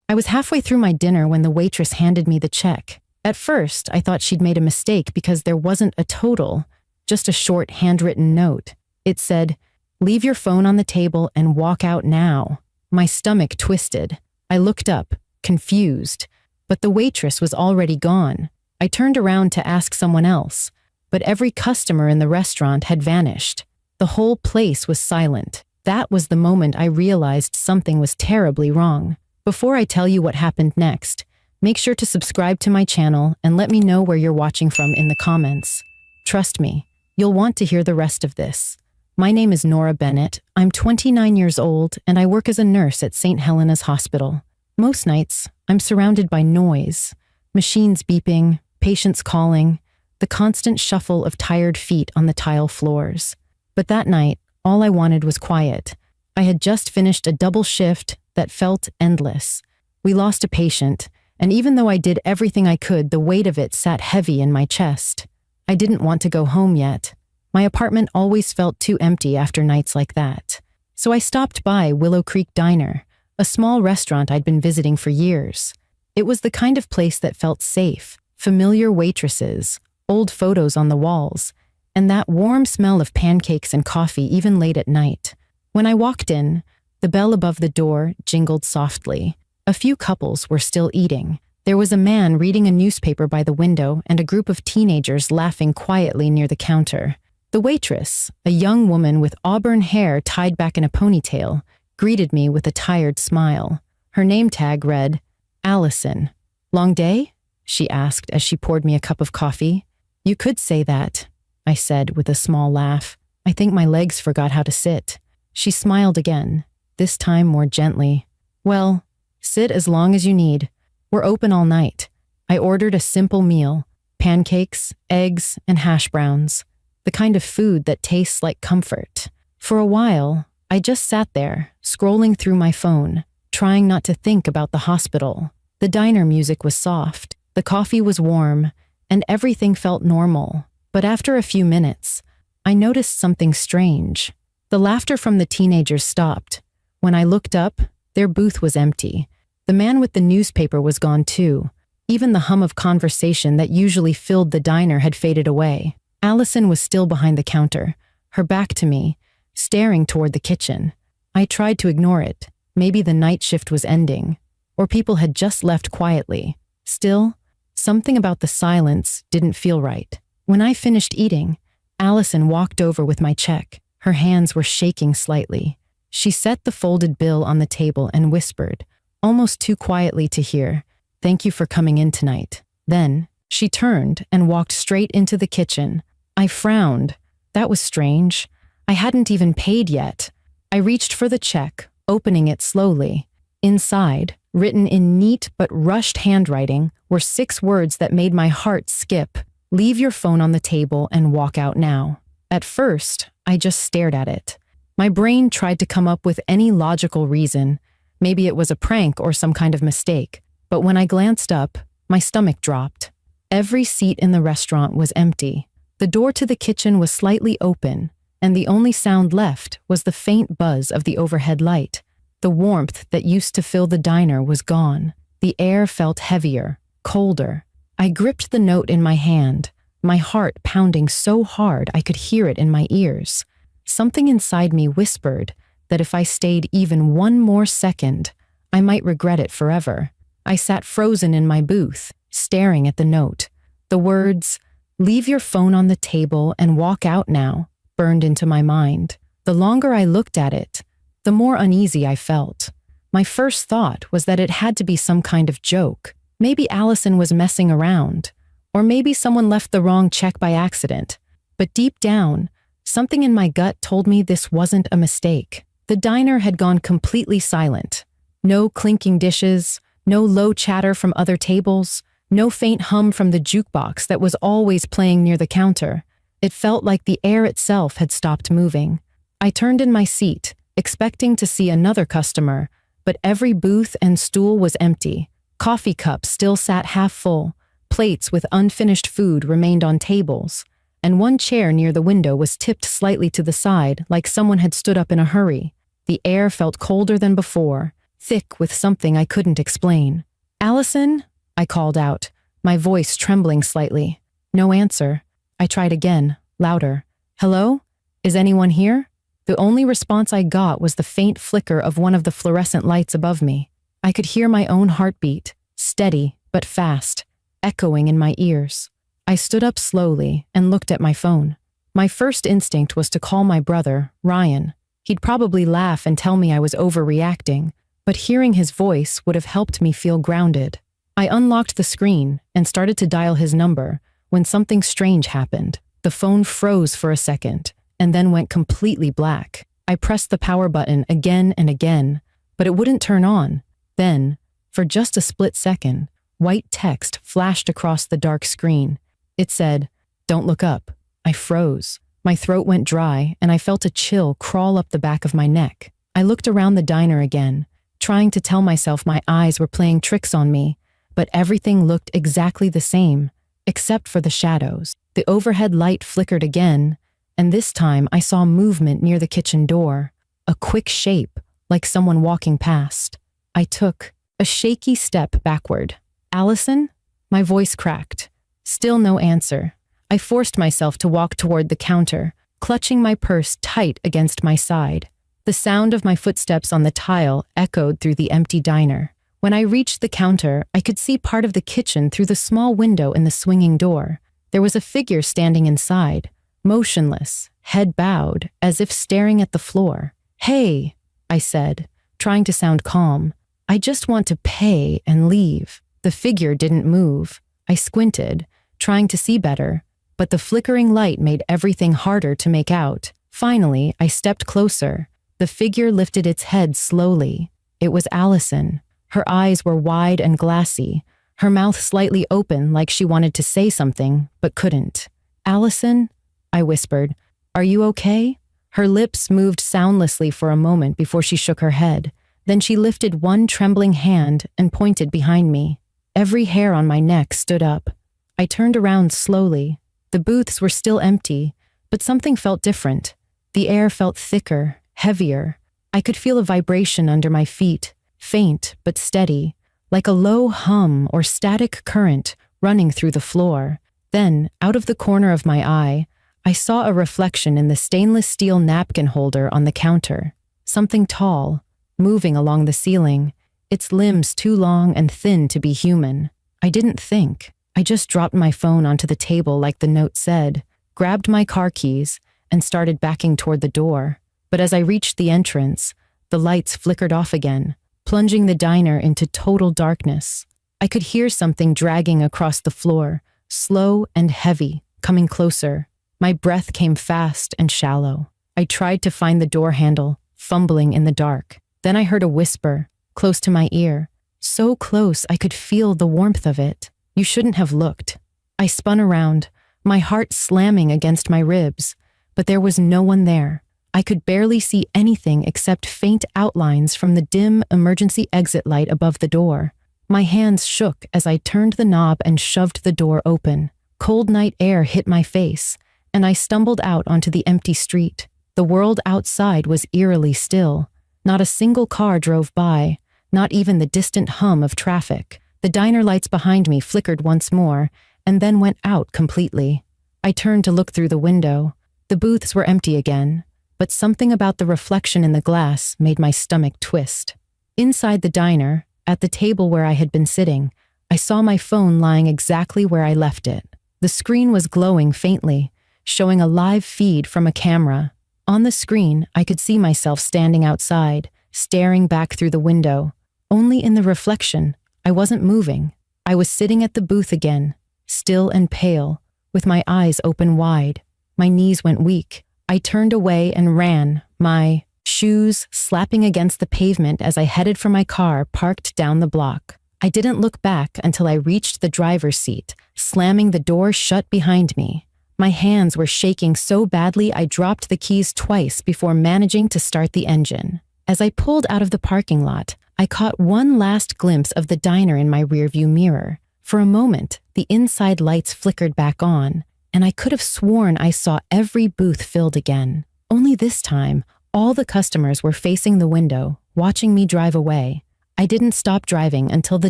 I was halfway through my dinner when the waitress handed me the check. At first, I thought she'd made a mistake because there wasn't a total, just a short handwritten note. It said, "Leave your phone on the table and walk out now." My stomach twisted. I looked up, confused, but the waitress was already gone. I turned around to ask someone else, but every customer in the restaurant had vanished. The whole place was silent. That was the moment I realized something was terribly wrong. Before I tell you what happened next, make sure to subscribe to my channel and let me know where you're watching from in the comments. Trust me, you'll want to hear the rest of this. My name is Nora Bennett. I'm 29 years old and I work as a nurse at St. Helena's Hospital. Most nights, I'm surrounded by noise, machines beeping, patients calling, the constant shuffle of tired feet on the tile floors. But that night, all I wanted was quiet. I had just finished a double shift that felt endless. We lost a patient, and even though I did everything I could, the weight of it sat heavy in my chest. I didn't want to go home yet. My apartment always felt too empty after nights like that. So I stopped by Willow Creek Diner, a small restaurant I'd been visiting for years. It was the kind of place that felt safe, familiar waitresses, old photos on the walls, and that warm smell of pancakes and coffee even late at night. When I walked in, the bell above the door jingled softly. A few couples were still eating. There was a man reading a newspaper by the window and a group of teenagers laughing quietly near the counter. The waitress, a young woman with auburn hair tied back in a ponytail, greeted me with a tired smile. Her name tag read, Allison. "Long day?" she asked as she poured me a cup of coffee. "You could say that," I said with a small laugh. "I think my legs forgot how to sit." She smiled again, this time more gently. "Well, sit as long as you need. We're open all night." I ordered a simple meal, pancakes, eggs, and hash browns, the kind of food that tastes like comfort. For a while, I just sat there, scrolling through my phone, trying not to think about the hospital. The diner music was soft, the coffee was warm, and everything felt normal. But after a few minutes, I noticed something strange. The laughter from the teenagers stopped. When I looked up, their booth was empty. The man with the newspaper was gone too. Even the hum of conversation that usually filled the diner had faded away. Allison was still behind the counter, her back to me, staring toward the kitchen. I tried to ignore it. Maybe the night shift was ending, or people had just left quietly. Still, something about the silence didn't feel right. When I finished eating, Allison walked over with my check. Her hands were shaking slightly. She set the folded bill on the table and whispered, almost too quietly to hear, "Thank you for coming in tonight." Then, she turned and walked straight into the kitchen. I frowned. That was strange. I hadn't even paid yet. I reached for the check, opening it slowly. Inside, written in neat but rushed handwriting, were 6 words that made my heart skip. "Leave your phone on the table and walk out now." At first, I just stared at it. My brain tried to come up with any logical reason. Maybe it was a prank or some kind of mistake. But when I glanced up, my stomach dropped. Every seat in the restaurant was empty. The door to the kitchen was slightly open, and the only sound left was the faint buzz of the overhead light. The warmth that used to fill the diner was gone. The air felt heavier, colder. I gripped the note in my hand, my heart pounding so hard I could hear it in my ears. Something inside me whispered that if I stayed even one more second, I might regret it forever. I sat frozen in my booth, staring at the note. The words, "Leave your phone on the table and walk out now," burned into my mind. The longer I looked at it, the more uneasy I felt. My first thought was that it had to be some kind of joke. Maybe Allison was messing around, or maybe someone left the wrong check by accident. But deep down, something in my gut told me this wasn't a mistake. The diner had gone completely silent. No clinking dishes, no low chatter from other tables, no faint hum from the jukebox that was always playing near the counter. It felt like the air itself had stopped moving. I turned in my seat, expecting to see another customer, but every booth and stool was empty. Coffee cups still sat half full, plates with unfinished food remained on tables, and one chair near the window was tipped slightly to the side like someone had stood up in a hurry. The air felt colder than before, thick with something I couldn't explain. "Allison?" I called out, my voice trembling slightly. No answer. I tried again, louder. "Hello? Is anyone here?" The only response I got was the faint flicker of one of the fluorescent lights above me. I could hear my own heartbeat, steady but fast, echoing in my ears. I stood up slowly and looked at my phone. My first instinct was to call my brother, Ryan. He'd probably laugh and tell me I was overreacting, but hearing his voice would have helped me feel grounded. I unlocked the screen and started to dial his number when something strange happened. The phone froze for a second and then went completely black. I pressed the power button again and again, but it wouldn't turn on. Then, for just a split second, white text flashed across the dark screen. It said, "Don't look up." I froze. My throat went dry and I felt a chill crawl up the back of my neck. I looked around the diner again, trying to tell myself my eyes were playing tricks on me, but everything looked exactly the same, except for the shadows. The overhead light flickered again, and this time I saw movement near the kitchen door, a quick shape, like someone walking past. I took a shaky step backward. "Allison?" My voice cracked. Still no answer. I forced myself to walk toward the counter, clutching my purse tight against my side. The sound of my footsteps on the tile echoed through the empty diner. When I reached the counter, I could see part of the kitchen through the small window in the swinging door. There was a figure standing inside, motionless, head bowed, as if staring at the floor. "Hey," I said, trying to sound calm. "I just want to pay and leave." The figure didn't move. I squinted, trying to see better, but the flickering light made everything harder to make out. Finally, I stepped closer. The figure lifted its head slowly. It was Allison. Her eyes were wide and glassy, her mouth slightly open like she wanted to say something, but couldn't. "Allison?" I whispered. "Are you okay?" Her lips moved soundlessly for a moment before she shook her head. Then she lifted one trembling hand and pointed behind me. Every hair on my neck stood up. I turned around slowly. The booths were still empty, but something felt different. The air felt thicker, heavier. I could feel a vibration under my feet, faint but steady, like a low hum or static current running through the floor. Then, out of the corner of my eye, I saw a reflection in the stainless steel napkin holder on the counter. Something tall, moving along the ceiling, its limbs too long and thin to be human. I didn't think. I just dropped my phone onto the table like the note said, grabbed my car keys, and started backing toward the door. But as I reached the entrance, the lights flickered off again, plunging the diner into total darkness. I could hear something dragging across the floor, slow and heavy, coming closer. My breath came fast and shallow. I tried to find the door handle, fumbling in the dark. Then I heard a whisper, close to my ear, so close I could feel the warmth of it. "You shouldn't have looked." I spun around, my heart slamming against my ribs, but there was no one there. I could barely see anything except faint outlines from the dim emergency exit light above the door. My hands shook as I turned the knob and shoved the door open. Cold night air hit my face, and I stumbled out onto the empty street. The world outside was eerily still. Not a single car drove by, not even the distant hum of traffic. The diner lights behind me flickered once more, and then went out completely. I turned to look through the window. The booths were empty again, but something about the reflection in the glass made my stomach twist. Inside the diner, at the table where I had been sitting, I saw my phone lying exactly where I left it. The screen was glowing faintly, showing a live feed from a camera. On the screen, I could see myself standing outside, staring back through the window. Only in the reflection, I wasn't moving. I was sitting at the booth again, still and pale, with my eyes open wide. My knees went weak. I turned away and ran, my shoes slapping against the pavement as I headed for my car parked down the block. I didn't look back until I reached the driver's seat, slamming the door shut behind me. My hands were shaking so badly I dropped the keys twice before managing to start the engine. As I pulled out of the parking lot, I caught one last glimpse of the diner in my rearview mirror. For a moment, the inside lights flickered back on, and I could have sworn I saw every booth filled again. Only this time, all the customers were facing the window, watching me drive away. I didn't stop driving until the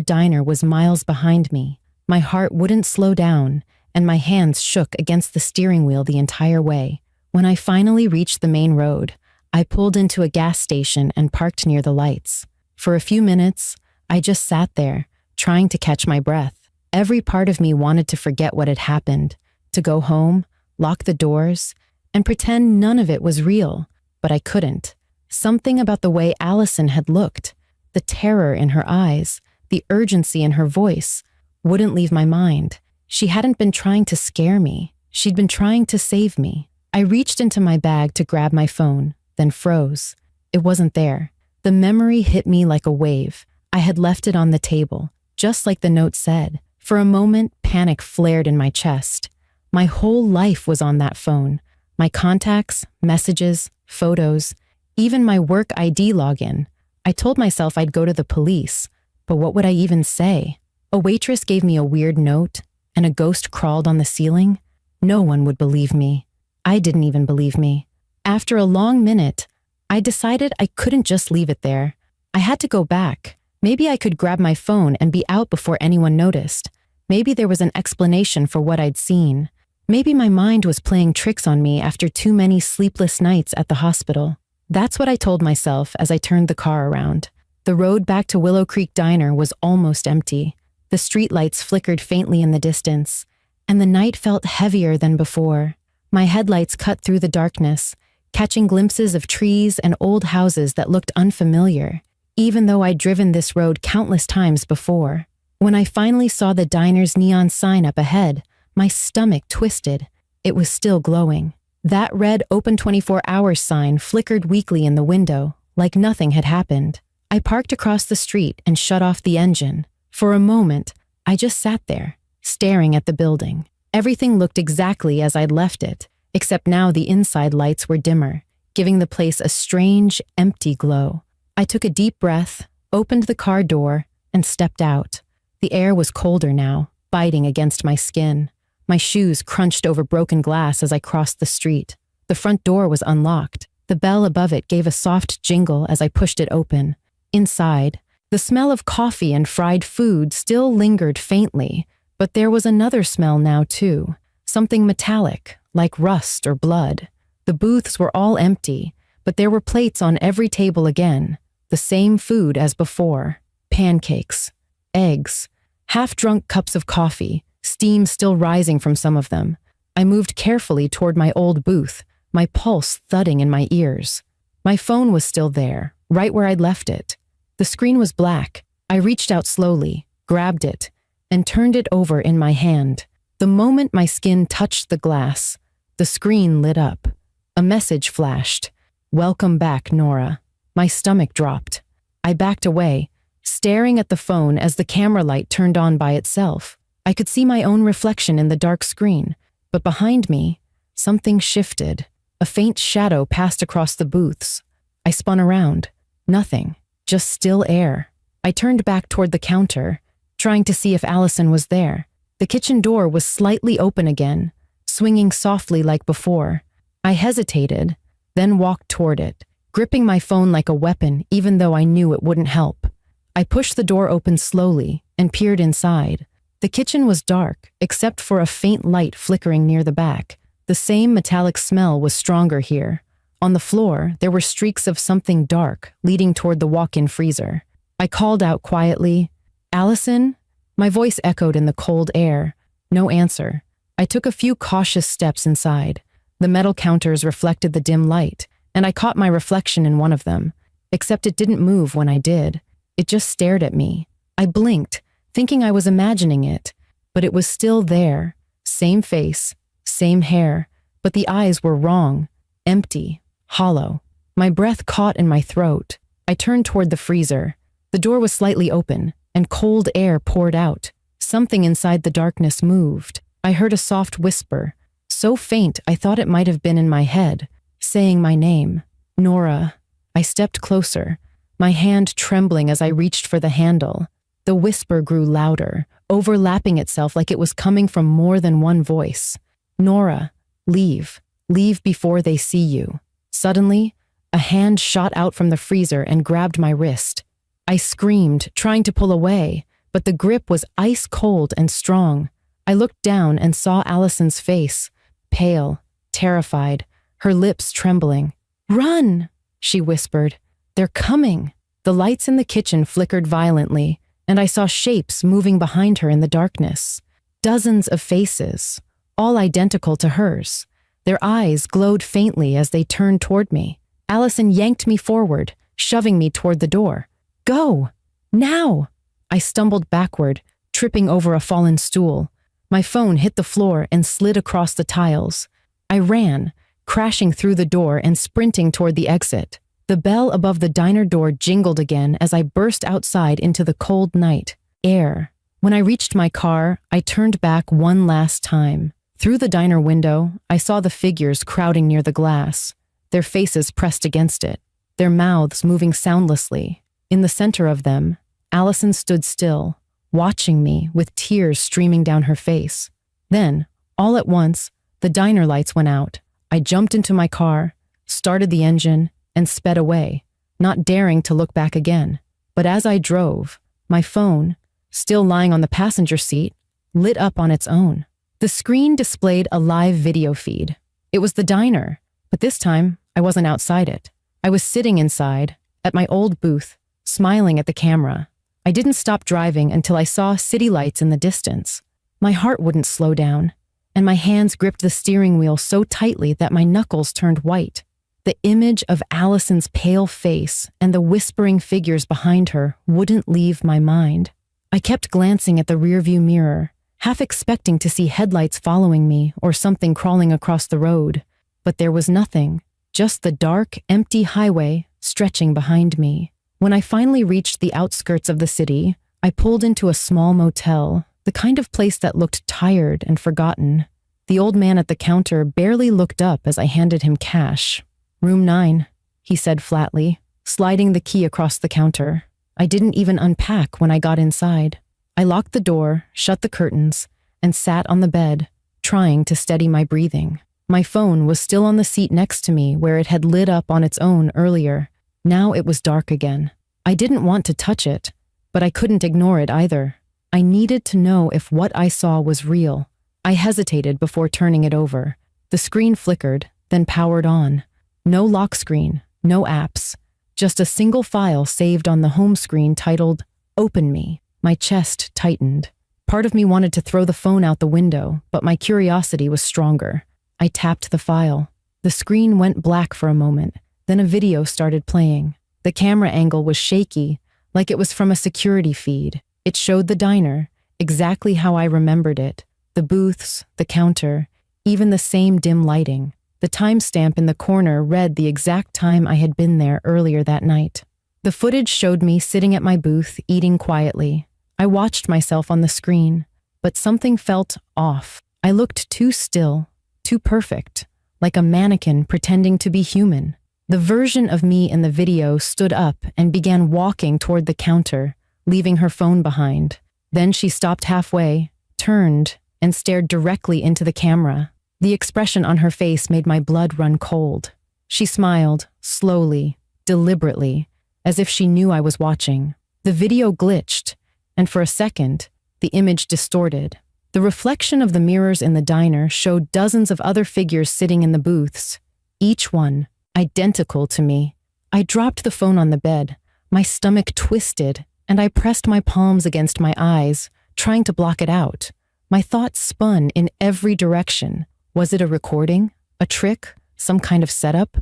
diner was miles behind me. My heart wouldn't slow down, and my hands shook against the steering wheel the entire way. When I finally reached the main road, I pulled into a gas station and parked near the lights. For a few minutes, I just sat there, trying to catch my breath. Every part of me wanted to forget what had happened, to go home, lock the doors, and pretend none of it was real, but I couldn't. Something about the way Allison had looked, the terror in her eyes, the urgency in her voice, wouldn't leave my mind. She hadn't been trying to scare me. She'd been trying to save me. I reached into my bag to grab my phone, then froze. It wasn't there. The memory hit me like a wave. I had left it on the table, just like the note said. For a moment, panic flared in my chest. My whole life was on that phone. My contacts, messages, photos, even my work ID login. I told myself I'd go to the police, but what would I even say? A waitress gave me a weird note, and a ghost crawled on the ceiling. No one would believe me. I didn't even believe me. After a long minute, I decided I couldn't just leave it there. I had to go back. Maybe I could grab my phone and be out before anyone noticed. Maybe there was an explanation for what I'd seen. Maybe my mind was playing tricks on me after too many sleepless nights at the hospital. That's what I told myself as I turned the car around. The road back to Willow Creek Diner was almost empty. The streetlights flickered faintly in the distance, and the night felt heavier than before. My headlights cut through the darkness, catching glimpses of trees and old houses that looked unfamiliar, even though I'd driven this road countless times before. When I finally saw the diner's neon sign up ahead, my stomach twisted. It was still glowing. That red open 24 hours sign flickered weakly in the window, like nothing had happened. I parked across the street and shut off the engine. For a moment, I just sat there, staring at the building. Everything looked exactly as I'd left it, except now the inside lights were dimmer, giving the place a strange, empty glow. I took a deep breath, opened the car door, and stepped out. The air was colder now, biting against my skin. My shoes crunched over broken glass as I crossed the street. The front door was unlocked. The bell above it gave a soft jingle as I pushed it open. Inside, the smell of coffee and fried food still lingered faintly, but there was another smell now too, something metallic, like rust or blood. The booths were all empty, but there were plates on every table again, the same food as before: pancakes, eggs, half-drunk cups of coffee, steam still rising from some of them. I moved carefully toward my old booth, my pulse thudding in my ears. My phone was still there, right where I'd left it. The screen was black. I reached out slowly, grabbed it, and turned it over in my hand. The moment my skin touched the glass, the screen lit up. A message flashed. "Welcome back, Nora." My stomach dropped. I backed away, staring at the phone as the camera light turned on by itself. I could see my own reflection in the dark screen, but behind me, something shifted. A faint shadow passed across the booths. I spun around. Nothing, just still air. I turned back toward the counter, trying to see if Allison was there. The kitchen door was slightly open again, swinging softly like before. I hesitated, then walked toward it, gripping my phone like a weapon even though I knew it wouldn't help. I pushed the door open slowly and peered inside. The kitchen was dark, except for a faint light flickering near the back. The same metallic smell was stronger here. On the floor, there were streaks of something dark leading toward the walk-in freezer. I called out quietly, "Allison?" My voice echoed in the cold air. No answer. I took a few cautious steps inside. The metal counters reflected the dim light, and I caught my reflection in one of them. Except it didn't move when I did. It just stared at me. I blinked, thinking I was imagining it, but it was still there. Same face, same hair, but the eyes were wrong, empty, hollow. My breath caught in my throat. I turned toward the freezer. The door was slightly open, and cold air poured out. Something inside the darkness moved. I heard a soft whisper, so faint I thought it might have been in my head, saying my name. "Nora." I stepped closer, my hand trembling as I reached for the handle. The whisper grew louder, overlapping itself like it was coming from more than one voice. "Nora, leave. Leave before they see you." Suddenly, a hand shot out from the freezer and grabbed my wrist. I screamed, trying to pull away, but the grip was ice cold and strong. I looked down and saw Allison's face, pale, terrified, her lips trembling. "Run!" she whispered. "They're coming." The lights in the kitchen flickered violently, and I saw shapes moving behind her in the darkness. Dozens of faces, all identical to hers. Their eyes glowed faintly as they turned toward me. Allison yanked me forward, shoving me toward the door. "Go! Now!" I stumbled backward, tripping over a fallen stool. My phone hit the floor and slid across the tiles. I ran, crashing through the door and sprinting toward the exit. The bell above the diner door jingled again as I burst outside into the cold night air. When I reached my car, I turned back one last time. Through the diner window, I saw the figures crowding near the glass, their faces pressed against it, their mouths moving soundlessly. In the center of them, Allison stood still, watching me with tears streaming down her face. Then, all at once, the diner lights went out. I jumped into my car, started the engine, and sped away, not daring to look back again. But as I drove, my phone, still lying on the passenger seat, lit up on its own. The screen displayed a live video feed. It was the diner, but this time I wasn't outside it. I was sitting inside, at my old booth, smiling at the camera. I didn't stop driving until I saw city lights in the distance. My heart wouldn't slow down, and my hands gripped the steering wheel so tightly that my knuckles turned white. The image of Allison's pale face and the whispering figures behind her wouldn't leave my mind. I kept glancing at the rearview mirror, half expecting to see headlights following me or something crawling across the road. But there was nothing, just the dark, empty highway stretching behind me. When I finally reached the outskirts of the city, I pulled into a small motel, the kind of place that looked tired and forgotten. The old man at the counter barely looked up as I handed him cash. "Room 9, he said flatly, sliding the key across the counter. I didn't even unpack when I got inside. I locked the door, shut the curtains, and sat on the bed, trying to steady my breathing. My phone was still on the seat next to me where it had lit up on its own earlier. Now it was dark again. I didn't want to touch it, but I couldn't ignore it either. I needed to know if what I saw was real. I hesitated before turning it over. The screen flickered, then powered on. No lock screen, no apps, just a single file saved on the home screen titled, "Open Me." My chest tightened. Part of me wanted to throw the phone out the window, but my curiosity was stronger. I tapped the file. The screen went black for a moment, then a video started playing. The camera angle was shaky, like it was from a security feed. It showed the diner, exactly how I remembered it. The booths, the counter, even the same dim lighting. The timestamp in the corner read the exact time I had been there earlier that night. The footage showed me sitting at my booth, eating quietly. I watched myself on the screen, but something felt off. I looked too still, too perfect, like a mannequin pretending to be human. The version of me in the video stood up and began walking toward the counter, leaving her phone behind. Then she stopped halfway, turned, and stared directly into the camera. The expression on her face made my blood run cold. She smiled, slowly, deliberately, as if she knew I was watching. The video glitched, and for a second, the image distorted. The reflection of the mirrors in the diner showed dozens of other figures sitting in the booths, each one identical to me. I dropped the phone on the bed, my stomach twisted, and I pressed my palms against my eyes, trying to block it out. My thoughts spun in every direction. Was it a recording? A trick? Some kind of setup?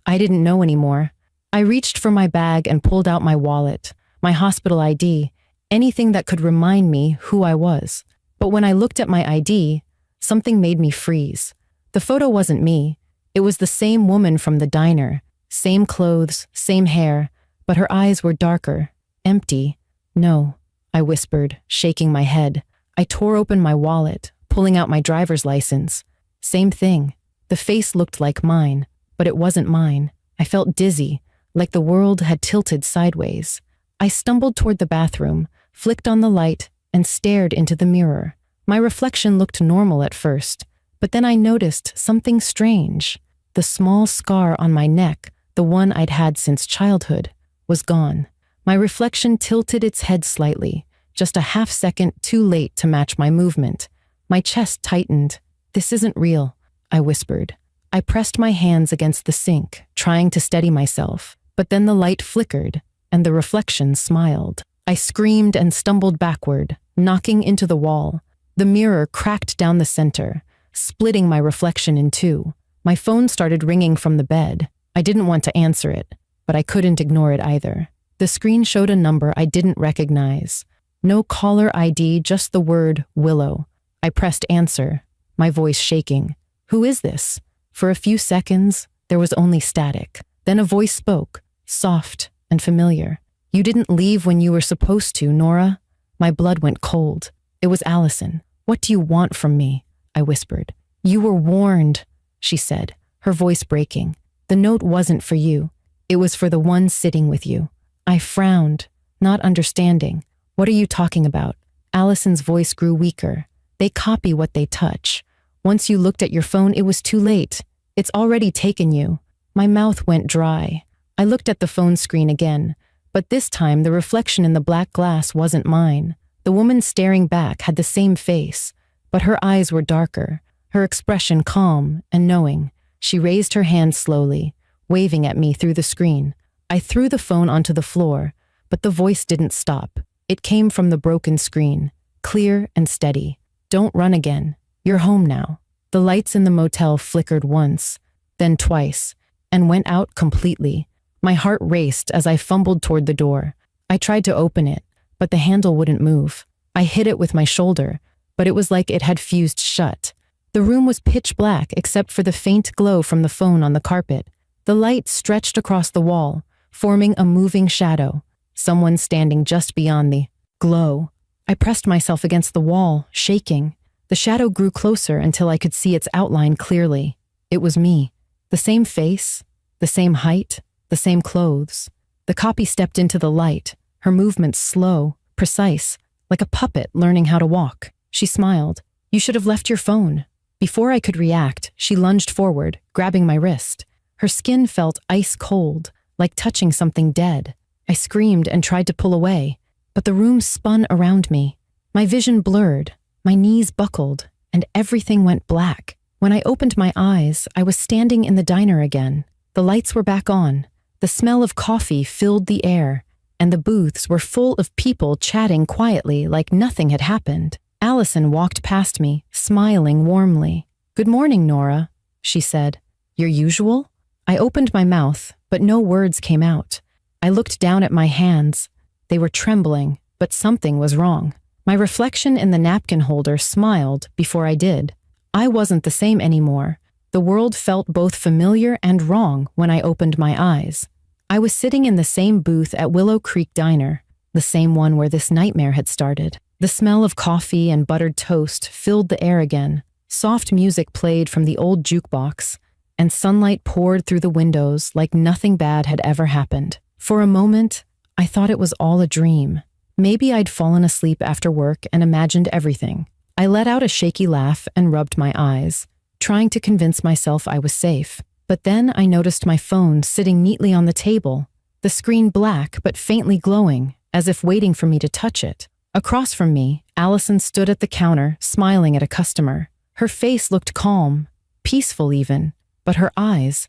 I didn't know anymore. I reached for my bag and pulled out my wallet, my hospital ID, anything that could remind me who I was. But when I looked at my ID, something made me freeze. The photo wasn't me. It was the same woman from the diner, same clothes, same hair, but her eyes were darker, empty. "No," I whispered, shaking my head. I tore open my wallet, pulling out my driver's license. Same thing. The face looked like mine, but it wasn't mine. I felt dizzy, like the world had tilted sideways. I stumbled toward the bathroom, flicked on the light, and stared into the mirror. My reflection looked normal at first, but then I noticed something strange. The small scar on my neck, the one I'd had since childhood, was gone. My reflection tilted its head slightly, just a half second too late to match my movement. My chest tightened. "This isn't real," I whispered. I pressed my hands against the sink, trying to steady myself, but then the light flickered, and the reflection smiled. I screamed and stumbled backward, knocking into the wall. The mirror cracked down the center, splitting my reflection in two. My phone started ringing from the bed. I didn't want to answer it, but I couldn't ignore it either. The screen showed a number I didn't recognize. No caller ID, just the word Willow. I pressed answer, my voice shaking. "Who is this?" For a few seconds, there was only static. Then a voice spoke, soft and familiar. "You didn't leave when you were supposed to, Nora." My blood went cold. It was Allison. "What do you want from me?" I whispered. "You were warned," she said, her voice breaking. "The note wasn't for you. It was for the one sitting with you." I frowned, not understanding. "What are you talking about?" Allison's voice grew weaker. "They copy what they touch. Once you looked at your phone, it was too late. It's already taken you." My mouth went dry. I looked at the phone screen again, but this time the reflection in the black glass wasn't mine. The woman staring back had the same face, but her eyes were darker, her expression calm and knowing. She raised her hand slowly, waving at me through the screen. I threw the phone onto the floor, but the voice didn't stop. It came from the broken screen, clear and steady. "Don't run again. You're home now." The lights in the motel flickered once, then twice, and went out completely. My heart raced as I fumbled toward the door. I tried to open it, but the handle wouldn't move. I hit it with my shoulder, but it was like it had fused shut. The room was pitch black except for the faint glow from the phone on the carpet. The light stretched across the wall, forming a moving shadow, someone standing just beyond the glow. I pressed myself against the wall, shaking. The shadow grew closer until I could see its outline clearly. It was me. The same face, the same height, the same clothes. The copy stepped into the light, her movements slow, precise, like a puppet learning how to walk. She smiled. "You should have left your phone." Before I could react, she lunged forward, grabbing my wrist. Her skin felt ice cold, like touching something dead. I screamed and tried to pull away, but the room spun around me. My vision blurred, my knees buckled, and everything went black. When I opened my eyes, I was standing in the diner again. The lights were back on. The smell of coffee filled the air, and the booths were full of people chatting quietly like nothing had happened. Allison walked past me, smiling warmly. "Good morning, Nora," she said. "Your usual?" I opened my mouth, but no words came out. I looked down at my hands. They were trembling, but something was wrong. My reflection in the napkin holder smiled before I did. I wasn't the same anymore. The world felt both familiar and wrong when I opened my eyes. I was sitting in the same booth at Willow Creek Diner, the same one where this nightmare had started. The smell of coffee and buttered toast filled the air again. Soft music played from the old jukebox, and sunlight poured through the windows like nothing bad had ever happened. For a moment, I thought it was all a dream. Maybe I'd fallen asleep after work and imagined everything. I let out a shaky laugh and rubbed my eyes, trying to convince myself I was safe. But then I noticed my phone sitting neatly on the table, the screen black but faintly glowing, as if waiting for me to touch it. Across from me, Allison stood at the counter, smiling at a customer. Her face looked calm, peaceful even, but her eyes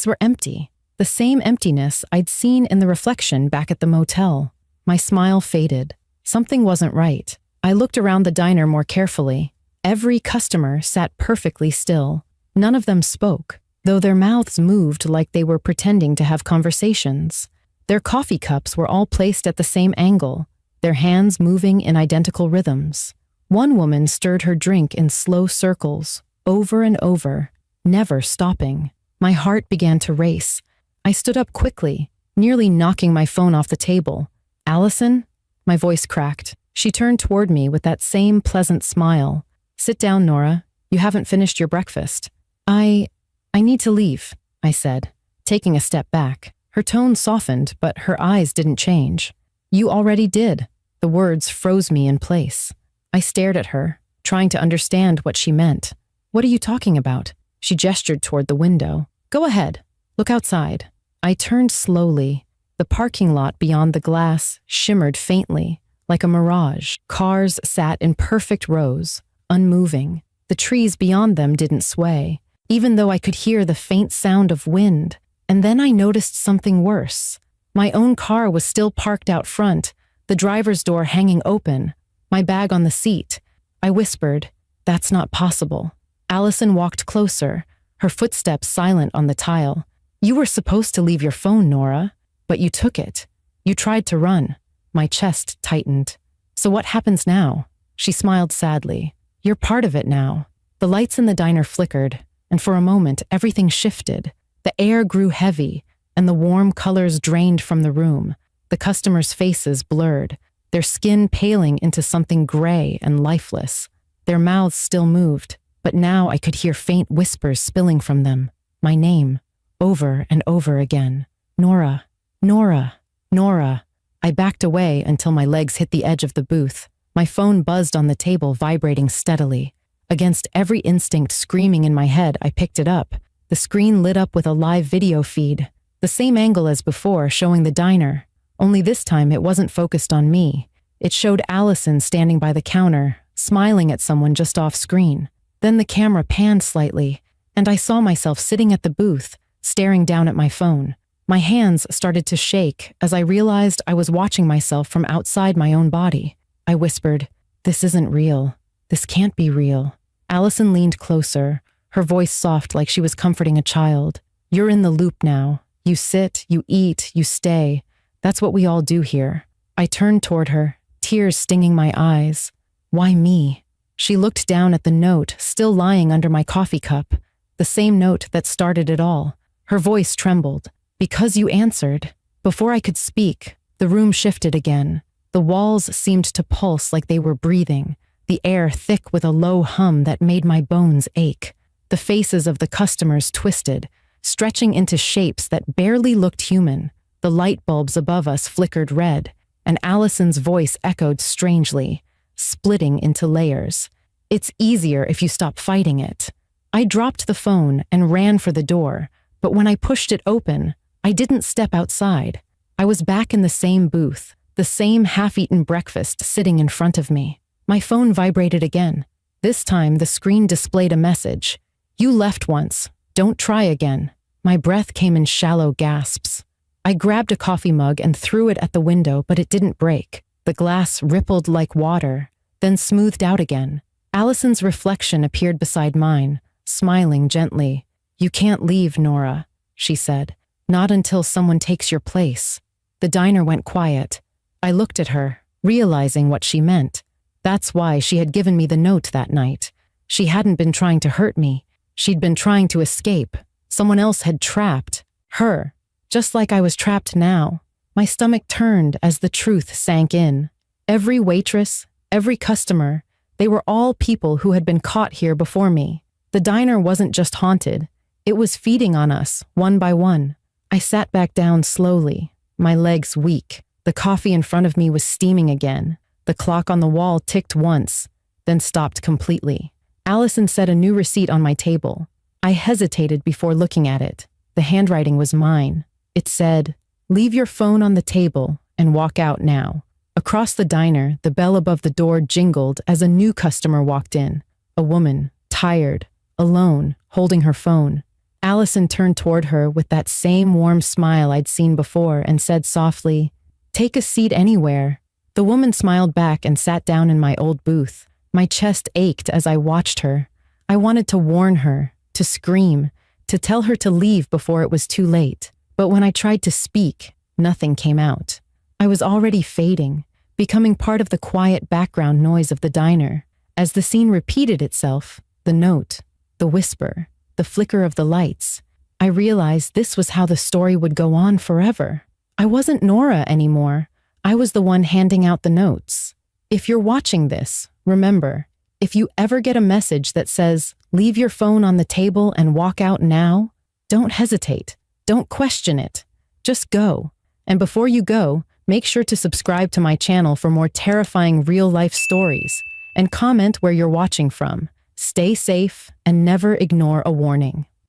were empty. The same emptiness I'd seen in the reflection back at the motel. My smile faded. Something wasn't right. I looked around the diner more carefully. Every customer sat perfectly still. None of them spoke, though their mouths moved like they were pretending to have conversations. Their coffee cups were all placed at the same angle, their hands moving in identical rhythms. One woman stirred her drink in slow circles, over and over, never stopping. My heart began to race. I stood up quickly, nearly knocking my phone off the table. "Allison?" My voice cracked. She turned toward me with that same pleasant smile. "Sit down, Nora. You haven't finished your breakfast." I need to leave," I said, taking a step back. Her tone softened, but her eyes didn't change. "You already did." The words froze me in place. I stared at her, trying to understand what she meant. "What are you talking about?" She gestured toward the window. "Go ahead. Look outside." I turned slowly. The parking lot beyond the glass shimmered faintly, like a mirage. Cars sat in perfect rows, unmoving. The trees beyond them didn't sway, even though I could hear the faint sound of wind. And then I noticed something worse. My own car was still parked out front, the driver's door hanging open, my bag on the seat. I whispered, "That's not possible." Allison walked closer, her footsteps silent on the tile. "You were supposed to leave your phone, Nora, but you took it. You tried to run." My chest tightened. "So what happens now?" She smiled sadly. "You're part of it now." The lights in the diner flickered, and for a moment everything shifted. The air grew heavy, and the warm colors drained from the room. The customers' faces blurred, their skin paling into something gray and lifeless. Their mouths still moved, but now I could hear faint whispers spilling from them. My name, over and over again. "Nora, Nora, Nora." I backed away until my legs hit the edge of the booth. My phone buzzed on the table, vibrating steadily. Against every instinct screaming in my head, I picked it up. The screen lit up with a live video feed, the same angle as before, showing the diner. Only this time it wasn't focused on me. It showed Allison standing by the counter, smiling at someone just off screen. Then the camera panned slightly, and I saw myself sitting at the booth, staring down at my phone. My hands started to shake as I realized I was watching myself from outside my own body. I whispered, "This isn't real. This can't be real." Allison leaned closer, her voice soft like she was comforting a child. "You're in the loop now. You sit, you eat, you stay. That's what we all do here." I turned toward her, tears stinging my eyes. "Why me?" She looked down at the note still lying under my coffee cup, the same note that started it all. Her voice trembled. "Because you answered." Before I could speak, the room shifted again. The walls seemed to pulse like they were breathing, the air thick with a low hum that made my bones ache. The faces of the customers twisted, stretching into shapes that barely looked human. The light bulbs above us flickered red, and Allison's voice echoed strangely, splitting into layers. "It's easier if you stop fighting it." I dropped the phone and ran for the door, but when I pushed it open, I didn't step outside. I was back in the same booth, the same half-eaten breakfast sitting in front of me. My phone vibrated again. This time, the screen displayed a message. "You left once. Don't try again." My breath came in shallow gasps. I grabbed a coffee mug and threw it at the window, but it didn't break. The glass rippled like water, then smoothed out again. Allison's reflection appeared beside mine, smiling gently. "You can't leave, Nora," she said. "Not until someone takes your place." The diner went quiet. I looked at her, realizing what she meant. That's why she had given me the note that night. She hadn't been trying to hurt me. She'd been trying to escape. Someone else had trapped her, just like I was trapped now. My stomach turned as the truth sank in. Every waitress, every customer, they were all people who had been caught here before me. The diner wasn't just haunted. It was feeding on us, one by one. I sat back down slowly, my legs weak. The coffee in front of me was steaming again. The clock on the wall ticked once, then stopped completely. Allison set a new receipt on my table. I hesitated before looking at it. The handwriting was mine. It said, "Leave your phone on the table and walk out now." Across the diner, the bell above the door jingled as a new customer walked in. A woman, tired, alone, holding her phone. Allison turned toward her with that same warm smile I'd seen before and said softly, "Take a seat anywhere." The woman smiled back and sat down in my old booth. My chest ached as I watched her. I wanted to warn her, to scream, to tell her to leave before it was too late. But when I tried to speak, nothing came out. I was already fading, becoming part of the quiet background noise of the diner. As the scene repeated itself, the note, the whisper, the flicker of the lights, I realized this was how the story would go on forever. I wasn't Nora anymore. I was the one handing out the notes. If you're watching this, remember, if you ever get a message that says, "Leave your phone on the table and walk out now," don't hesitate. Don't question it. Just go. And before you go, make sure to subscribe to my channel for more terrifying real-life stories, and comment where you're watching from. Stay safe and never ignore a warning.